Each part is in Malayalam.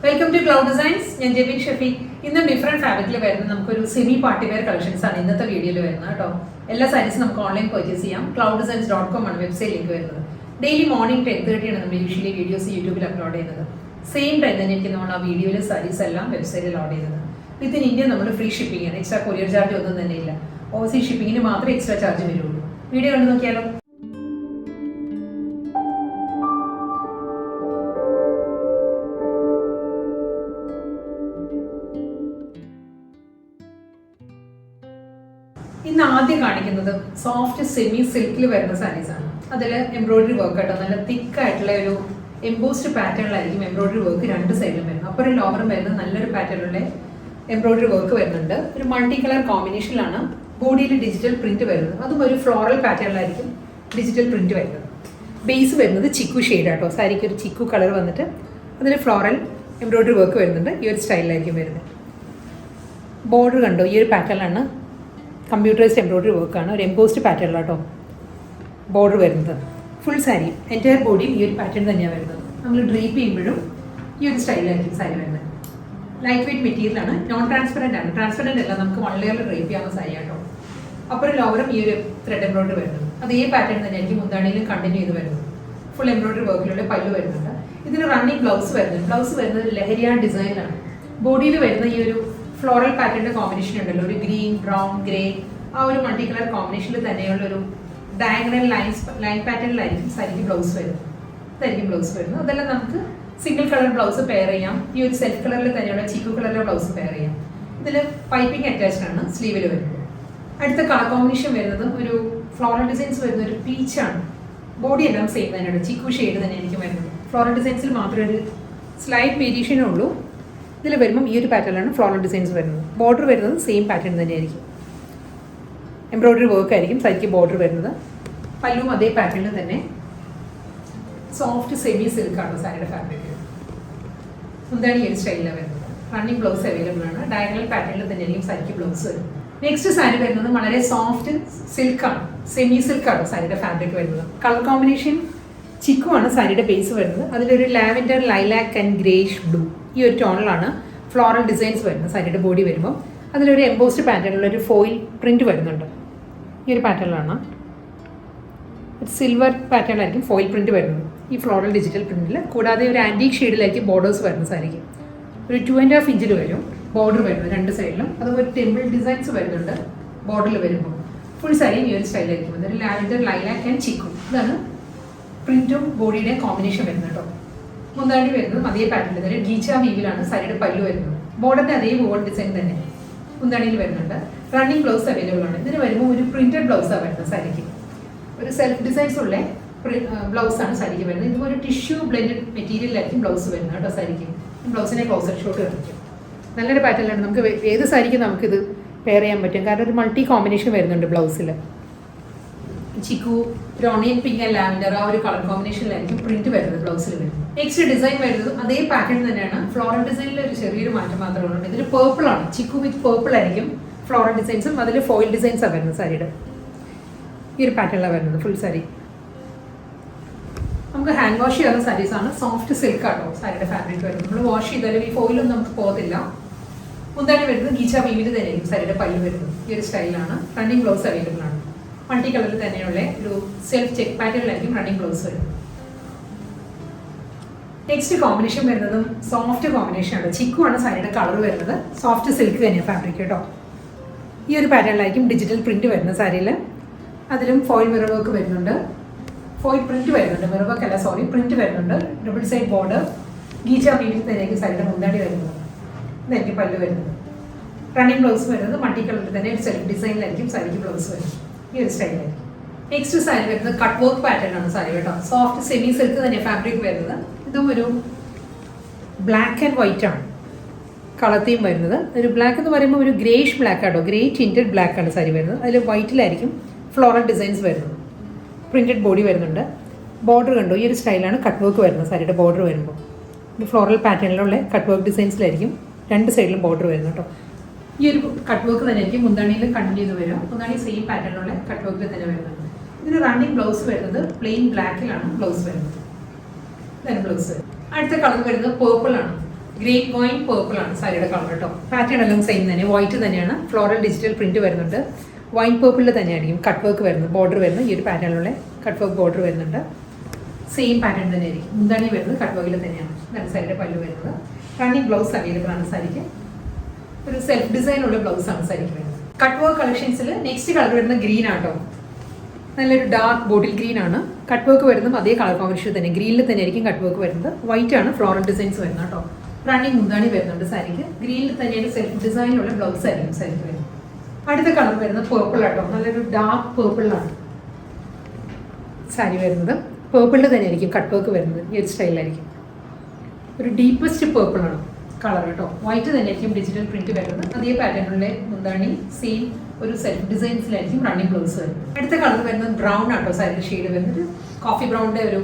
Welcome to cloud designs. ഞാൻ ജെബിൻ ഷഫീഖ്. ഇന്ന് ഡിഫറെന്റ് ഫാബ്രിക്കിൽ വരുന്ന നമുക്കൊരു സെമി പാർട്ടി വെയർ കളക്ഷൻസ് ആണ് ഇന്നത്തെ വീഡിയോയിൽ വരുന്നത് കേട്ടോ. എല്ലാ സാരീസും നമുക്ക് ഓൺലൈൻ പർച്ചേസ് ചെയ്യാം. clouddesigns.com ആണ് വെബ്സൈറ്റ് ലിങ്ക് വരുന്നത്. ഡെയിലി മോർണിംഗ് 10:30 ആണ് നമ്മൾ യൂഷ്വലി വീഡിയോസ് യൂട്യൂബിൽ അപ്ലോഡ് ചെയ്യുന്നത്. സെയിം ടൈം തന്നെ എനിക്ക് നമ്മൾ ആ വീഡിയോയിലെ സാരീസ് എല്ലാം വെബ്സൈറ്റിൽ ലോഡ് ചെയ്യുന്നത്. വിത്തിൻ ഇന്ത്യ നമ്മൾ ഫ്രീ ഷിപ്പിംഗ് ആണ്. എക്സ്ട്രാ കൊറിയർ ചാർജ് ഒന്നും തന്നെ ഇല്ല. ഓവർസീസ് ഷിപ്പിങ്ങിന് മാത്രമേ എക്സ്ട്രാ ചാർജ് വരുള്ളൂ. വീഡിയോ കണ്ടു നോക്കിയാലോ. ഇന്ന് ആദ്യം കാണിക്കുന്നത് സോഫ്റ്റ് സെമി സിൽക്കിൽ വരുന്ന സാരീസ് ആണ്. അതിൽ എംബ്രോയിഡറി വർക്ക് ആട്ടോ, നല്ല തിക്ക് ആയിട്ടുള്ള ഒരു എംബോസ്ഡ് പാറ്റേണിലായിരിക്കും എംബ്രോയിഡറി വർക്ക് രണ്ട് സൈഡിലും വരുന്നത്. അപ്പുറം ലോവറും വരുന്ന നല്ലൊരു പാറ്റേണിലുള്ള എംബ്രോയിഡറി വർക്ക് വരുന്നുണ്ട്. ഒരു മൾട്ടി കളർ കോമ്പിനേഷനിലാണ് ബോഡിയിൽ ഡിജിറ്റൽ പ്രിന്റ് വരുന്നത്. അതും ഒരു ഫ്ലോറൽ പാറ്റേണിലായിരിക്കും ഡിജിറ്റൽ പ്രിന്റ് വരുന്നത്. ബേസ് വരുന്നത് ചിക്കു ഷെയ്ഡ് ആട്ടോ. സാരിക്ക് ഒരു ചിക്കു കളർ വന്നിട്ട് അതിൽ ഫ്ലോറൽ എംബ്രോയിഡറി വർക്ക് വരുന്നുണ്ട്. ഈ ഒരു സ്റ്റൈലിലായിരിക്കും വരുന്നത്. ബോർഡർ കണ്ടോ, ഈ ഒരു പാറ്റേണിലാണ് കമ്പ്യൂട്ടറൈസ്ഡ് എംബ്രോയിഡറി വർക്കാണ്. ഒരു എംബോസ്ഡ് പാറ്റേണിലാട്ടോ ബോർഡർ വരുന്നത്. ഫുൾ സാരി എൻറ്റയർ ബോഡിയും ഈ ഒരു പാറ്റേൺ തന്നെയാണ് വരുന്നത്. നമ്മൾ ഡ്രീപ്പ് ചെയ്യുമ്പോഴും ഈ ഒരു സ്റ്റൈലായിരിക്കും സാരി വരുന്നത്. ലൈറ്റ് വെയിറ്റ് മെറ്റീരിയലാണ്, നോൺ ട്രാൻസ്പെറൻറ്റ് ആണ്. ട്രാൻസ്പെറൻറ്റ് അല്ല, നമുക്ക് 1 ലെയറിൽ ഡ്രൈപ്പ് ചെയ്യാവുന്ന സാരി ആട്ടോ. അപ്പോൾ ഒരു ലോവറും ഈ ഒരു ത്രെഡ് എംബ്രോയിഡറി വരുന്നത്. അതേ പാറ്റേൺ തന്നെയായിരിക്കും മുന്താണിയിലും കണ്ടിന്യൂ ചെയ്ത് വരുന്നത്. ഫുൾ എംബ്രോയിഡറി വർക്കിലുള്ള പല്ലു വരുന്നുണ്ട്. ഇതിന് റണ്ണിങ് ബ്ലൗസ് വരുന്നുണ്ട്. ബ്ലൗസ് വരുന്നത് ലഹരിയ ഡിസൈനാണ്. ബോഡിയിൽ വരുന്ന ഈ ഒരു ഫ്ലോറൽ പാറ്റേണിന്റെ കോമ്പിനേഷൻ ഉണ്ടല്ലോ, ഒരു ഗ്രീൻ, ബ്രൗൺ, ഗ്രേ, ആ ഒരു മൾട്ടി കളർ കോമ്പിനേഷനിൽ തന്നെയുള്ള ഒരു ഡയഗണൽ ലൈൻ പാറ്റേണിലായിരിക്കും സാരിക്ക് ബ്ലൗസ് വരുന്നത്. ഇതായിരിക്കും ബ്ലൗസ് വരുന്നത്. അതെല്ലാം നമുക്ക് സിംഗിൾ കളർ ബ്ലൗസ് പെയർ ചെയ്യാം. ഈ ഒരു സെൽഫ് കളറിൽ തന്നെയുള്ള ചിക്കു കളറിലെ ബ്ലൗസ് പെയർ ചെയ്യാം. ഇതിൽ പൈപ്പിംഗ് അറ്റാച്ച്ഡ് ആണ് സ്ലീവിൽ വരുന്നത്. അടുത്ത കളർ കോമ്പിനേഷൻ വരുന്നത് ഒരു ഫ്ലോറൽ ഡിസൈൻസ് വരുന്ന ഒരു പീച്ചാണ്. ബോഡി എല്ലാം സെയിം തന്നെയാണ്, ചിക്കു ഷെയ്ഡ് തന്നെ എനിക്ക് വരുന്നത്. ഫ്ലോറൽ ഡിസൈൻസിൽ മാത്രമേ ഒരു സ്ലൈറ്റ് വേരിയേഷനേ ഉള്ളൂ. ഇതിൽ വരുമ്പം ഈ ഒരു പാറ്റേണിലാണ് ഫ്ലോറൽ ഡിസൈൻസ് വരുന്നത്. ബോർഡർ വരുന്നത് സെയിം പാറ്റേൺ തന്നെയായിരിക്കും. എംബ്രോയിഡറി വർക്ക് ആയിരിക്കും സാരിക്ക് ബോർഡർ വരുന്നത്. പല്ലും അതേ പാറ്റേണിൽ തന്നെ സോഫ്റ്റ് സെമി സിൽക്കാണ് സാരിയുടെ ഫാബ്രിക്. എന്താണ് ഈ ഒരു സ്റ്റൈലിലാണ് വരുന്നത്. റണ്ണിങ് ബ്ലൗസ് അവൈലബിൾ ആണ്. ഡയഗണൽ പാറ്റേണിൽ തന്നെയായിരിക്കും സാരിക്ക് ബ്ലൗസ് വരുന്നത്. നെക്സ്റ്റ് സാരി വരുന്നത് വളരെ സോഫ്റ്റ് സിൽക്കാണ്, സെമി സിൽക്കാണ് സാരിയുടെ ഫാബ്രിക് വരുന്നത്. കളർ കോമ്പിനേഷൻ ചിക്കു ആണ് സാരിയുടെ ബേസ് വരുന്നത്. അതിലൊരു lavender, lilac and greyish blue, ഈ ഒരു ടോണിലാണ് ഫ്ലോറൽ ഡിസൈൻസ് വരുന്നത് സാരിയുടെ ബോഡി വരുമ്പോൾ. അതിലൊരു എംബോസ്ഡ് പാറ്റേണിലുള്ള ഒരു ഫോയിൽ പ്രിന്റ് വരുന്നുണ്ട്. ഈ ഒരു പാറ്റേണിലാണ് ഒരു സിൽവർ പാറ്റേണിലായിരിക്കും ഫോയിൽ പ്രിന്റ് വരുന്നത് ഈ ഫ്ലോറൽ ഡിജിറ്റൽ പ്രിന്റിൽ. കൂടാതെ ഒരു ആൻറ്റീക് ഷെയ്ഡിലായിരിക്കും ബോർഡേഴ്സ് വരുന്ന സാരിക്ക്. ഒരു 2.5 ഇഞ്ചിൽ വരും ബോർഡർ വരുന്നത് രണ്ട് സൈഡിലും. അതുപോലെ ടെമ്പിൾ ഡിസൈൻസ് വരുന്നുണ്ട് ബോർഡറിൽ വരുമ്പോൾ. ഫുൾ സാരി ഈ ഒരു സ്റ്റൈലായിരിക്കും വരുന്നത്. ഒരു ലാവൻഡർ, ലൈലാക്ക് ആൻഡ് ചിക്കു, ഇതാണ് പ്രിന്റും ബോഡിയുടെ കോമ്പിനേഷൻ വരുന്നത് കേട്ടോ. മുന്താണി വരുന്നത് അതേ പാറ്റേണിൽ തന്നെ ഗീച്ച വീവിലാണ് സാരിയുടെ പല്ലു വരുന്നത്. ബോർഡറിന്റെ അതേ വോൾ ഡിസൈൻ തന്നെ മുന്താണിയിൽ വരുന്നുണ്ട്. റണ്ണിങ് ബ്ലൗസ് അവൈലബിൾ ആണ്. ഇതിന് വരുമ്പോൾ ഒരു പ്രിന്റഡ് ബ്ലൗസാണ് വരുന്നത് സാരിക്ക്. ഒരു സെൽഫ് ഡിസൈൻസ് ഉള്ള ബ്ലൗസാണ് സാരിക്ക് വരുന്നത്. ഇതുപോലെ ടിഷ്യൂ ബ്ലെൻഡഡ് മെറ്റീരിയലായിരിക്കും ബ്ലൗസ് വരുന്നത് കേട്ടോ സാരിക്ക്. ബ്ലൗസിനെ ക്ലോസർ ഷോട്ട് കാണിക്കും. നല്ലൊരു പാറ്റേണിലാണ്. നമുക്ക് ഏത് സാരിക്കും നമുക്കിത് പെയർ ചെയ്യാൻ പറ്റും. കാരണം ഒരു മൾട്ടി കോമ്പിനേഷൻ വരുന്നുണ്ട് ബ്ലൗസിൽ. ചിക്കു, ഒരു ഓണിയൻ പിങ്ക് ആൻഡ് ലാവൻഡർ, ആ ഒരു കളർ കോമ്പിനേഷനിലായിരിക്കും പ്രിന്റ് വരുന്നത് ബ്ലൗസിൽ വരുന്നത്. നെക്സ്റ്റ് ഡിസൈൻ വരുന്നത് അതേ പാറ്റേൺ തന്നെയാണ്. ഫ്ലോറൽ ഡിസൈനിൽ ഒരു ചെറിയൊരു മാറ്റം മാത്രമേ ഉള്ളൂ. ഇതിൽ പേർപ്പിൾ ആണ്, ചിക്കു വിത്ത് പേർപ്പിൾ ആയിരിക്കും ഫ്ലോറൽ ഡിസൈൻസും. അതിൽ ഫോയിൽ ഡിസൈൻസാണ് വരുന്നത് സാരിയുടെ. ഈ ഒരു പാറ്റേണിലാണ് വരുന്നത് ഫുൾ സാരി. നമുക്ക് ഹാൻഡ് വാഷ് ചെയ്യുന്ന സാരീസാണ്. സോഫ്റ്റ് സിൽക്ക് ആട്ടോ സാരിയുടെ ഫാബ്രിക് വരുന്നത്. നമ്മൾ വാഷ് ചെയ്താലും ഈ ഫോയിലൊന്നും നമുക്ക് പോകത്തില്ല. മുന്താണി വരുന്നത് ഗീച്ച വീവിൽ തന്നെയായിരിക്കും സാരിയുടെ പല്ല് വരുന്നത്. ഈ ഒരു സ്റ്റൈലാണ്. റണ്ണിങ് ബ്ലൗസ് അവൈലബിൾ ആണ്. മൾട്ടി കളറിൽ തന്നെയുള്ള ഒരു സെൽഫ് ചെക്ക് പാറ്റേണിലായിരിക്കും റണ്ണിങ് ബ്ലൗസ് വരുന്നത്. നെക്സ്റ്റ് കോമ്പിനേഷൻ വരുന്നതും സോഫ്റ്റ് കോമ്പിനേഷൻ ആണ്. ചിക്കു ആണ് സാരിയുടെ കളർ വരുന്നത്. സോഫ്റ്റ് സിൽക്ക് തന്നെയാണ് ഫാബ്രിക് കേട്ടോ. ഈ ഒരു പാറ്റേണിലായിരിക്കും ഡിജിറ്റൽ പ്രിന്റ് വരുന്നത് സാരിയിൽ. അതിലും ഫോയിൽ മിറർ വർക്ക് വരുന്നുണ്ട്. ഫോയിൽ പ്രിന്റ് വരുന്നുണ്ട്, മിറർ വർക്ക് അല്ല, സോറി, പ്രിന്റ് വരുന്നുണ്ട്. ഡബിൾ സൈഡ് ബോർഡർ ഗീച്ച വീവിൽ തന്നെയായിരിക്കും സാരിയുടെ മുന്താണി വരുന്നത്. ഇതായിരിക്കും പല്ല് വരുന്നത്. റണ്ണിങ് ബ്ലൗസ് വരുന്നത് മൾട്ടി കളറിൽ തന്നെ ഒരു സെൽഫ് ഡിസൈനിലായിരിക്കും സാരിക്ക് ബ്ലൗസ് വരുന്നത്. ഈ ഒരു സ്റ്റൈലായിരിക്കും. നെക്സ്റ്റ് സാരി വരുന്നത് കട്ട് വർക്ക് പാറ്റേൺ ആണ് സാരി കേട്ടോ. സോഫ്റ്റ് സെമി സിൽക്ക് തന്നെ ഫാബ്രിക് വരുന്നത്. ഇതും ഒരു ബ്ലാക്ക് ആൻഡ് വൈറ്റ് ആണ് കളർ തീം വരുന്നത്. ഒരു ബ്ലാക്ക് എന്ന് പറയുമ്പോൾ ഒരു ഗ്രേഷ് ബ്ലാക്ക് ആട്ടോ, ഗ്രേ ടിൻറ്റഡ് ബ്ലാക്ക് ആണ് സാരി വരുന്നത്. അതിൽ വൈറ്റിലായിരിക്കും ഫ്ലോറൽ ഡിസൈൻസ് വരുന്നത്. പ്രിന്റഡ് ബോഡി വരുന്നുണ്ട്. ബോർഡർ കണ്ടോ, ഈ ഒരു സ്റ്റൈലാണ് കട്ട് വർക്ക് വരുന്നത് സാരിയുടെ ബോർഡർ വരുമ്പോൾ. ഒരു ഫ്ലോറൽ പാറ്റേണിലുള്ള കട്ട് വർക്ക് ഡിസൈൻസിലായിരിക്കും രണ്ട് സൈഡിലും ബോർഡർ വരുന്നത് കേട്ടോ. ഈ ഒരു കട്ട് വർക്ക് തന്നെ ആയിരിക്കും മുന്താണിയിൽ കണ്ടിന്യൂ ചെയ്ത് വരും. മുന്താണി സെയിം പാറ്റേണിലുള്ള കട്ട് വർക്കിൽ തന്നെ വരുന്നുണ്ട്. ഇതിന് റണ്ണിങ് ബ്ലൗസ് വരുന്നത് പ്ലെയിൻ ബ്ലാക്കിലാണ് ബ്ലൗസ് വരുന്നത്. ഇതാണ് ബ്ലൗസ്. അടുത്ത കളർ വരുന്നത് പേർപ്പിൾ ആണ്. ഗ്രേപ്പ് വൈൻ പേർപ്പിൾ ആണ് സാരിയുടെ കളർ കേട്ടോ. പാറ്റേൺ എല്ലാം സെയിം തന്നെ, വൈറ്റ് തന്നെയാണ്. ഫ്ലോറൽ ഡിജിറ്റൽ പ്രിന്റ് വരുന്നുണ്ട്. വൈൻ പേർപ്പിളിൽ തന്നെയായിരിക്കും കട്ട് വർക്ക് വരുന്നത്, ബോർഡർ വരുന്നത്. ഈ ഒരു പാറ്റേണിലുള്ള കട്ട് വർക്ക് ബോർഡർ വരുന്നുണ്ട്. സെയിം പാറ്റേൺ തന്നെയായിരിക്കും. മുന്താണി വരുന്നത് കട്ട് വർക്കിൽ തന്നെയാണ്. ഇതാണ് സാരിയുടെ പല്ലു വരുന്നത്. റണ്ണിങ് ബ്ലൗസ് അവൈലബിൾ ആണ് സാരിക്ക്. ഒരു സെൽഫ് ഡിസൈൻ ഉള്ള ബ്ലൗസ് ആണ് സാരിക്ക് വരുന്നത്. കട്ട് വർക്ക് കളക്ഷൻസിൽ നെക്സ്റ്റ് കളർ വരുന്നത് ഗ്രീൻ ആട്ടോ. നല്ലൊരു ഡാർക്ക് ബോട്ടിൽ ഗ്രീൻ ആണ്. കട്ട് വർക്ക് വരുന്നത് അതേ കളർ കോമ്പിനേഷൻ തന്നെ, ഗ്രീനിൽ തന്നെ ആയിരിക്കും കട്ട് വർക്ക് വരുന്നത്. വൈറ്റ് ആണ് ഫ്ലോറൽ ഡിസൈൻസ് വരുന്നത് കേട്ടോ. റണ്ണിങ് മുന്താണി വരുന്നുണ്ട് സാരിക്ക്. ഗ്രീനിൽ തന്നെയാണ് സെൽഫ് ഡിസൈനുള്ള ബ്ലൗസ് ആയിരിക്കും സാരിക്ക് വരുന്നത്. അടുത്ത കളർ വരുന്നത് പേർപ്പിൾ ആട്ടോ. നല്ലൊരു ഡാർക്ക് പേർപ്പിളാണ് സാരി വരുന്നത്. പേർപ്പിളിൽ തന്നെ ആയിരിക്കും കട്ട് വർക്ക് വരുന്നത്. ഈ ഒരു സ്റ്റൈലായിരിക്കും. ഒരു ഡീപ്പസ്റ്റ് പേർപ്പിളാണ് കളർ കേട്ടോ. വൈറ്റ് തന്നെ ആയിരിക്കും ഡിജിറ്റൽ പ്രിന്റ് വരുന്നത്. അതേ പാറ്റേണിലുള്ള മുന്താണി സെയിം ഒരു സെൽഫ് ഡിസൈൻസിലായിരിക്കും റണ്ണിങ് ബ്ലൗസ് വരുന്നത്. അടുത്ത കളർ വരുന്നത് ബ്രൗൺ ആട്ടോ. സാരിയുടെ ഷെയ്ഡ് വരുന്നത് കോഫി ബ്രൗണിൻ്റെ ഒരു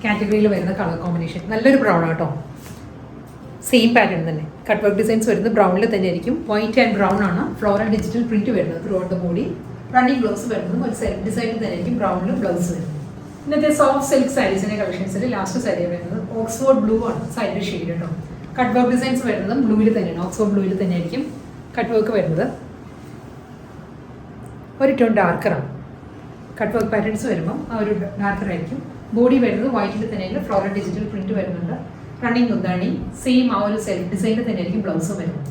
കാറ്റഗറിയിൽ വരുന്ന കളർ കോമ്പിനേഷൻ. നല്ലൊരു ബ്രൗൺ ആട്ടോ. സെയിം പാറ്റേൺ തന്നെ കട്ട് വർക്ക് ഡിസൈൻസ് വരുന്നത് ബ്രൗണിൽ തന്നെ ആയിരിക്കും. വൈറ്റ് ആൻഡ് ബ്രൗൺ ആണ്. ഫ്ലോറൽ ഡിജിറ്റൽ പ്രിന്റ് വരുന്നത് through out the body. Running blouse വരുന്നതും ഒരു സെൽഫ് ഡിസൈനിൽ തന്നെ ആയിരിക്കും ബ്രൗണിൽ ബ്ലൗസ് വരുന്നത്. ഇന്നത്തെ സോഫ്റ്റ് സിൽക്ക് സാരീസിന്റെ കളക്ഷൻസിൽ ലാസ്റ്റ് സാരി വരുന്നത് ഓക്സ്ഫോർഡ് ബ്ലൂ ആണ് സാരിയുടെ ഷെയ്ഡ് കേട്ടോ. കട്ട് വർക്ക് ഡിസൈൻസ് വരുന്നതും ബ്ലൂവിൽ തന്നെയാണ്. ഓക്സ്ഫോർഡ് ബ്ലൂവിൽ തന്നെ ആയിരിക്കും കട്ട് വർക്ക് വരുന്നത്. ഒരു ടോൺ ഡാർക്കറാണ്. കട്ട് വർക്ക് പാറ്റേൺസ് വരുമ്പോൾ ആ ഒരു ഡാർക്കർ ആയിരിക്കും. ബോഡി വരുന്നത് വൈറ്റിൽ തന്നെയായിരിക്കും. ഫ്ലോറൽ ഡിജിറ്റൽ പ്രിന്റ് വരുന്നുണ്ട്. റണ്ണിങ് മുന്താണി സെയിം ആ ഒരു സെൽഫ് ഡിസൈനിൽ തന്നെ ആയിരിക്കും ബ്ലൗസും വരുന്നത്.